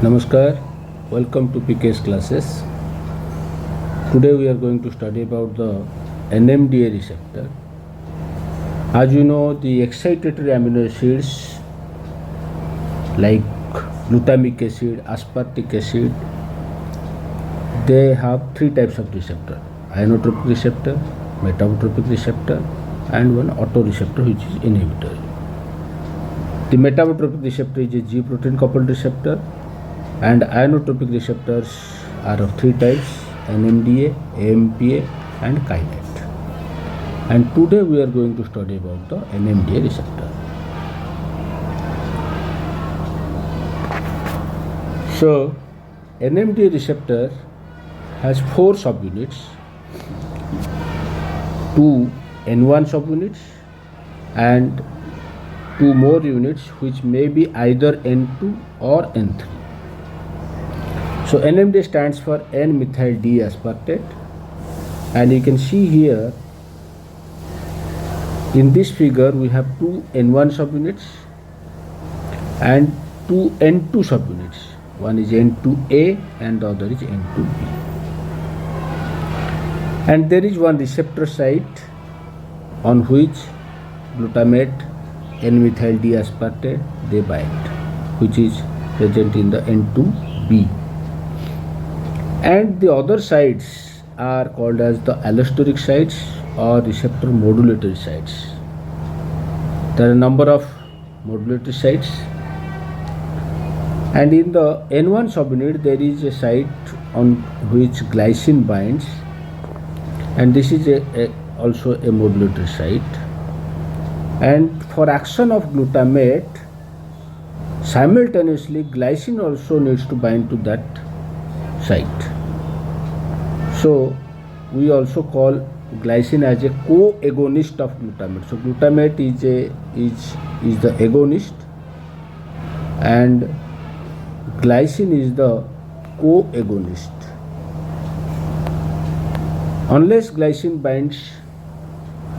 Namaskar, welcome to PK's classes. Today we are going to study about the NMDA receptor. As you know, the excitatory amino acids like glutamic acid, aspartic acid, they have three types of receptor: ionotropic receptor, metabotropic receptor, and one autoreceptor which is inhibitory. The metabotropic receptor is a G protein coupled receptor, and ionotropic receptors are of three types: NMDA, AMPA, and kainate. And today we are going to study about the NMDA receptor. So, NMDA receptor has four subunits, two N1 subunits and two more units which may be either N2 or N3. So NMDA stands for N-methyl D-aspartate, and you can see here in this figure we have two N1 subunits and two N2 subunits. One is N2A and the other is N2B. And there is one receptor site on which glutamate, N-methyl D-aspartate, they bind, which is present in the N2B. And the other sites are called as the allosteric sites or receptor modulatory sites. There are a number of modulatory sites, and in the N1 subunit there is a site on which glycine binds, and this is also a modulatory site. And for action of glutamate, simultaneously glycine also needs to bind to that site. So we also call glycine as a co-agonist of glutamate. So glutamate is the agonist and glycine is the co-agonist. Unless glycine binds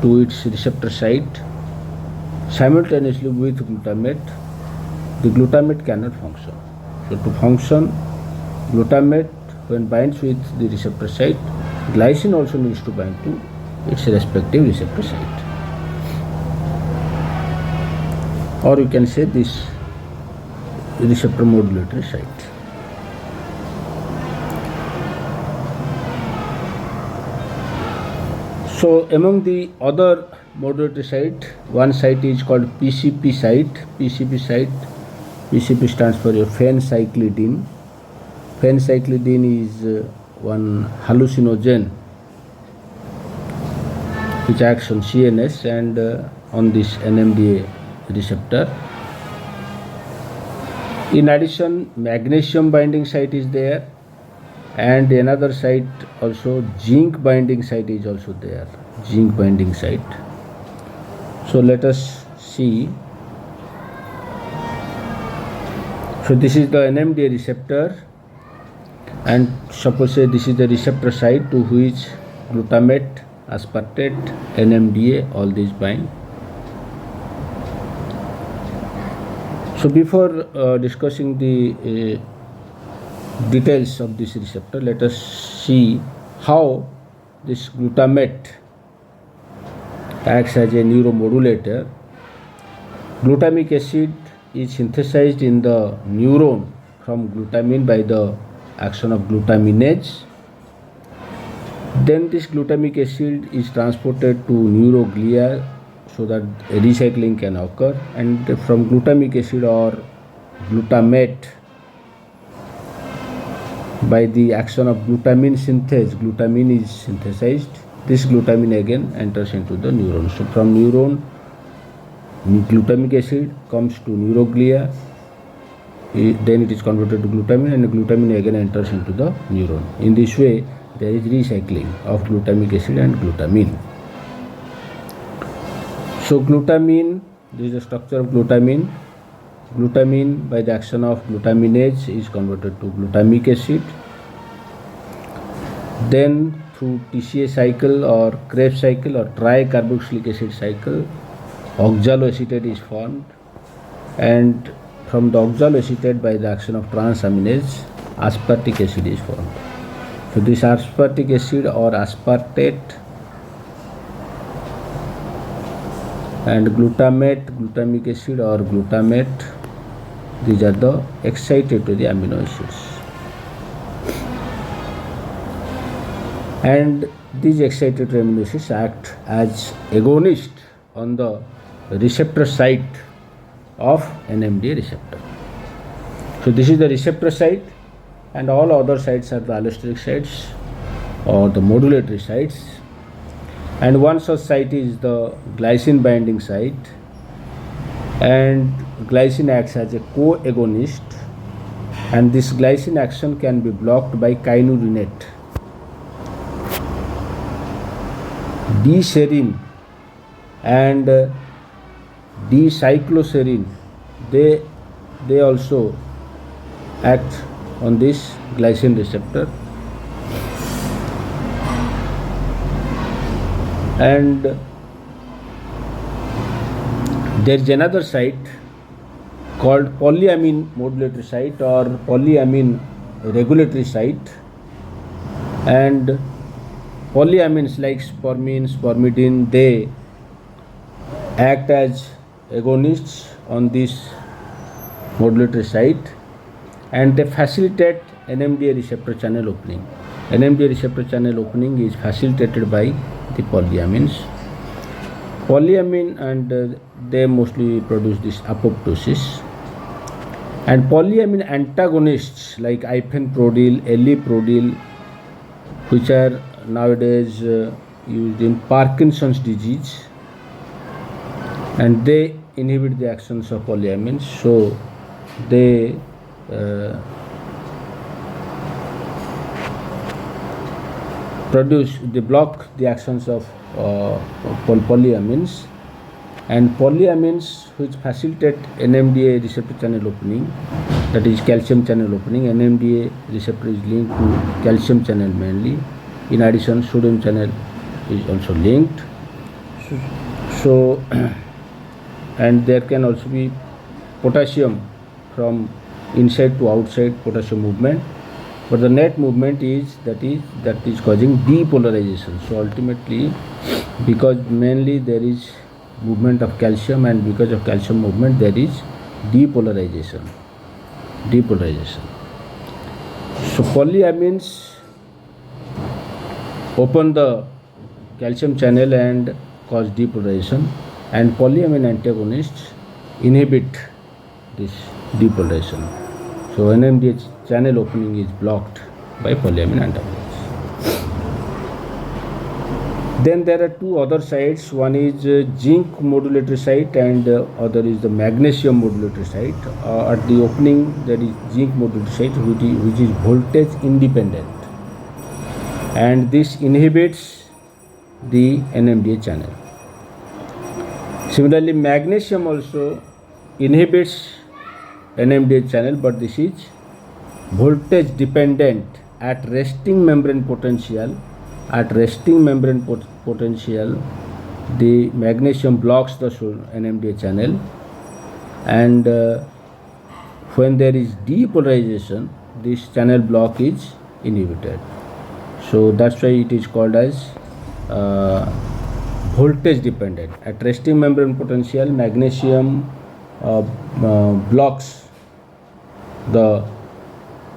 to its receptor site simultaneously with glutamate, the glutamate cannot function. So to function, glutamate when binds with the receptor site, glycine also needs to bind to its respective receptor site. Or you can say this receptor modulatory site. So among the other modulatory site, one site is called PCP site. PCP stands for your phencyclidine. Phencyclidine is one hallucinogen which acts on CNS and on this NMDA receptor. In addition, magnesium binding site is there, and another site also, zinc binding site is also there. Zinc binding site. So let us see. So this is the NMDA receptor, and suppose say this is the receptor site to which glutamate, aspartate, NMDA, all these bind. So before discussing the details of this receptor, let us see how this glutamate acts as a neuromodulator. Glutamic acid is synthesized in the neuron from glutamine by the action of glutaminase. Then this glutamic acid is transported to neuroglia so that recycling can occur, and from glutamic acid or glutamate, by the action of glutamine synthase, glutamine is synthesized. This glutamine again enters into the neuron. So from neuron, glutamic acid comes to neuroglia, then it is converted to glutamine, and glutamine again enters into the neuron. In this way, there is recycling of glutamic acid and glutamine. So glutamine, this is the structure of glutamine. Glutamine, by the action of glutaminase, is converted to glutamic acid. Then through TCA cycle or Krebs cycle or tricarboxylic acid cycle, oxaloacetate is formed, and from the oxalo acetate by the action of transaminase, aspartic acid is formed. So this aspartic acid or aspartate and glutamate, glutamic acid or glutamate, these are the excitatory amino acids. And these excitatory amino acids act as agonist on the receptor site of NMDA receptor. So this is the receptor site, and all other sites are the allosteric sites or the modulatory sites. And one such site is the glycine binding site, and glycine acts as a co-agonist, and this glycine action can be blocked by kynurenate. D-serine and D-cycloserine, they also act on this glycine receptor. And there is another site called polyamine modulatory site or polyamine regulatory site, and polyamines like spermine, spermidine, they act as agonists on this modulatory site, and they facilitate NMDA receptor channel opening. NMDA receptor channel opening is facilitated by the polyamines. Polyamine, and they mostly produce this apoptosis. And polyamine antagonists like ifenprodil, eliprodil, which are nowadays used in Parkinson's disease, and they inhibit the actions of polyamines. So they block the actions of polyamines, and polyamines which facilitate NMDA receptor channel opening, that is calcium channel opening. NMDA receptor is linked to calcium channel mainly. In addition, sodium channel is also linked. So and there can also be potassium from inside to outside potassium movement, but the net movement is that is causing depolarization. So ultimately, because mainly there is movement of calcium, and because of calcium movement there is depolarization. So polyamines open the calcium channel and cause depolarization, and polyamine antagonists inhibit this depolarization. So NMDA channel opening is blocked by polyamine antagonists. Then there are two other sites. One is zinc modulatory site, and other is the magnesium modulatory site. At the opening there is zinc modulatory site, which is voltage independent, and this inhibits the NMDA channel. Similarly, magnesium also inhibits NMDA channel, but this is voltage dependent at resting membrane potential. At resting membrane potential, the magnesium blocks the NMDA channel, and when there is depolarization, this channel block is inhibited. So that's why it is called as voltage dependent. At resting membrane potential, magnesium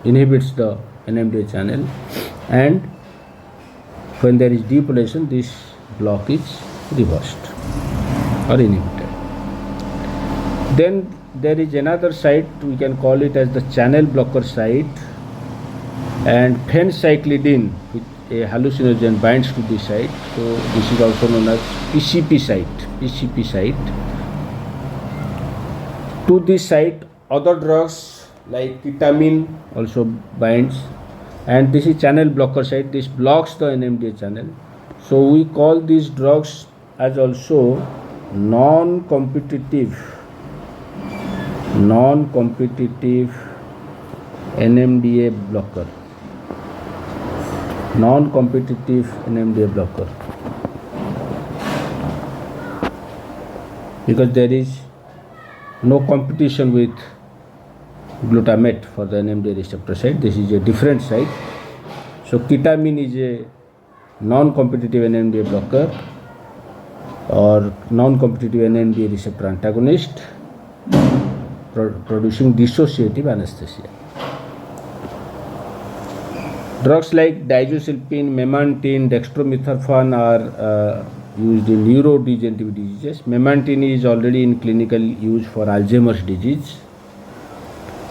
inhibits the NMDA channel, and when there is depolarization, this block is reversed or inhibited. Then there is another site, we can call it as the channel blocker site, and phencyclidine, which a hallucinogen, binds to this site. So this is also known as PCP site. To this site, other drugs like ketamine also binds, and this is channel blocker site. This blocks the NMDA channel. So we call these drugs as also non-competitive NMDA blocker. Non-competitive NMDA blocker, because there is no competition with glutamate for the NMDA receptor site. This is a different site. So ketamine is a non-competitive NMDA blocker or non-competitive NMDA receptor antagonist producing dissociative anesthesia. Drugs like diazepam, memantine, dextromethorphan are used in neurodegenerative diseases. Memantine is already in clinical use for Alzheimer's disease.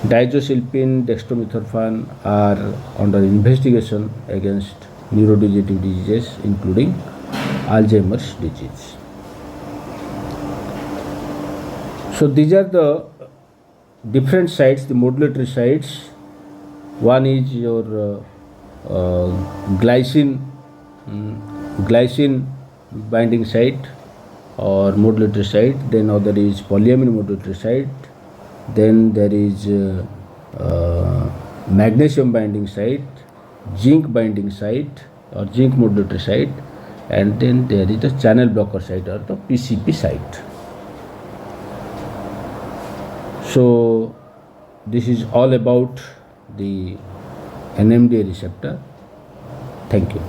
Diazepam, dextromethorphan are under investigation against neurodegenerative diseases including Alzheimer's disease. So these are the different sites, the modulatory sites. One is your glycine binding site or modulatory site, then other is polyamine modulatory site, then there is magnesium binding site, zinc binding site or zinc modulatory site, and then there is the channel blocker site or the PCP site. So this is all about the NMDA receptor. Thank you.